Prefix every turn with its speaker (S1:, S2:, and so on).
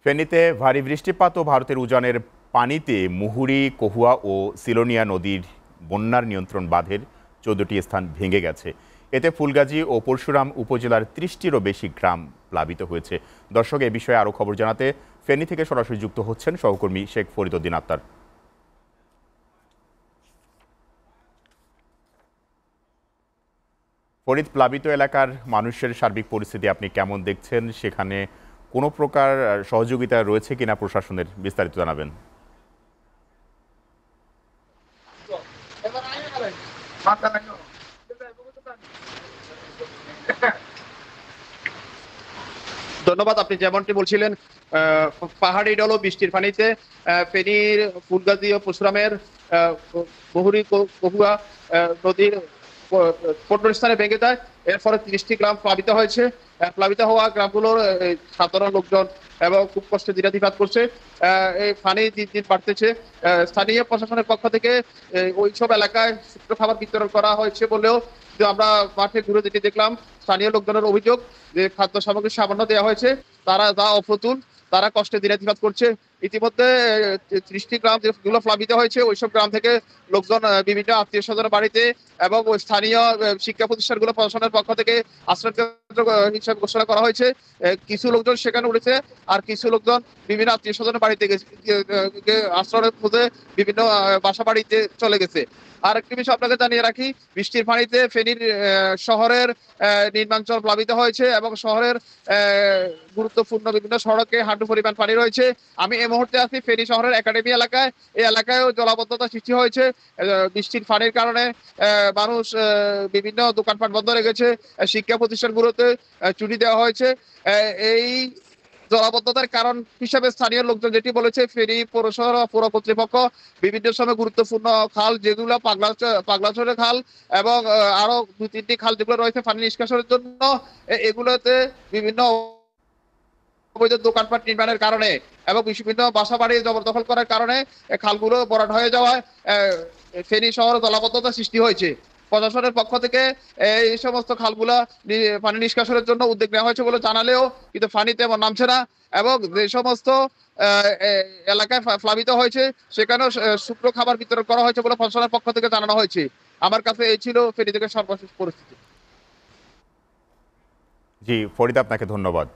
S1: ফেনীতে ভারী বৃষ্টিপাত ও ভারতের উজানের পানিতে মুহুরী, কহুয়া ও সিলোনিয়া নদীর বন্যার নিয়ন্ত্রণ বাঁধের ১৪টি স্থান ভেঙে গেছে। এতে ফুলগাজী ও পরশুরাম উপজেলার ৩০টিরও বেশি গ্রাম প্লাবিত হয়েছে। দর্শক, এ বিষয়ে আরও খবর জানাতে ফেনী থেকে সরাসরি যুক্ত হচ্ছেন সহকর্মী শেখ ফরিদউদ্দিন আক্তার। ফরিদ, প্লাবিত এলাকার মানুষের সার্বিক পরিস্থিতি আপনি কেমন দেখছেন? সেখানে কোনো প্রকার সহযোগিতা রয়েছে কিনা প্রশাসনের, বিস্তারিত জানাবেন।
S2: ধন্যবাদ। আপনি যেমনটি বলছিলেন, পাহাড়ি ঢল বৃষ্টির পানিতে ফেনীর ফুলগাজী ও পরশুরামের বহুরী কহুয়া নদীর ১৫ স্থানে ভেঙে যায়। এর ফলে ৩০টি গ্রাম প্লাবিত হয়েছে। প্লাবিত হওয়া গ্রামগুলোর সাধারণ লোকজন এবং খুব কষ্টে দিনাতিপাত করছে। এই পানি দিন দিন বাড়তেছে। স্থানীয় প্রশাসনের পক্ষ থেকে ওইসব এলাকায় শুকনো খাবার বিতরণ করা হয়েছে বলেও আমরা মাঠে ঘুরে যেটি দেখলাম। স্থানীয় লোকজনের অভিযোগ যে খাদ্য সামগ্রী সামান্য দেওয়া হয়েছে, তারা যা অপ্রতুল, তারা কষ্টে দিনাতিপাত করছে। ইতিমধ্যে ৩০টি গ্রাম যেগুলো প্লাবিত হয়েছে, ওইসব গ্রাম থেকে লোকজন বিভিন্ন আত্মীয় স্বজনের বাড়িতে এবং স্থানীয় শিক্ষা প্রতিষ্ঠানগুলো প্রশাসনের পক্ষ থেকে আশ্রয় কেন্দ্র হিসাবে ঘোষণা করা হয়েছে। কিছু লোকজন সেখানে উঠেছে, আর কিছু লোকজন বিভিন্ন আত্মীয় স্বজনের বাড়িতে আশ্রয় খুঁজে বিভিন্ন বাসা বাড়িতে চলে গেছে। আর একটি বিষয় আপনাকে জানিয়ে রাখি, বৃষ্টির পানিতে ফেনীর শহরের নির্মাঞ্চল প্লাবিত হয়েছে এবং শহরের গুরুত্বপূর্ণ বিভিন্ন সড়কে হাঁটু পরিমাণ পানি রয়েছে। আমি এই মুহূর্তে আছি ফেনী শহরের একাডেমি এলাকায়। এই এলাকায়ও জলাবদ্ধতা সৃষ্টি হয়েছে। বৃষ্টির পানির কারণে মানুষ বিভিন্ন দোকানপাট বন্ধ রেখেছে। শিক্ষা প্রতিষ্ঠানগুলোতে ছুটি দেওয়া হয়েছে। এই জলাবদ্ধতার কারণ হিসেবে স্থানীয় লোকজন যেটি বলেছে, ফেনী পৌরসভা পৌর কর্তৃপক্ষ বিভিন্ন সময় গুরুত্বপূর্ণ খাল, যেগুলো পাগলাচরের খাল এবং আরো ২-৩টি খাল যেগুলো রয়েছে পানি নিষ্কাশনের জন্য, এগুলোতে বিভিন্ন অবৈধ দোকানপাট নির্মাণের কারণে এবং বিভিন্ন বাসা বাড়ি জবরদখল করার কারণে খালগুলো ভরাট হয়ে যাওয়ায় ফেনী শহরে জলাবদ্ধতা সৃষ্টি হয়েছে। প্রশাসনের পক্ষ থেকে এই সমস্ত খালগুলা পানি নিষ্কাশনের জন্য উদ্যোগ নেওয়া হয়েছে বলে জানালেও কিন্তু পানি তেমন নামছে না। এবং যে সমস্ত এলাকায় প্লাবিত হয়েছে, সেখানেও শুকনো খাবার বিতরণ করা হয়েছে বলে প্রশাসনের পক্ষ থেকে জানানো হয়েছে। আমার কাছে এই ছিল ফেনী থেকে সর্বশেষ পরিস্থিতি।
S1: জি ফরিদ, আপনাকে ধন্যবাদ।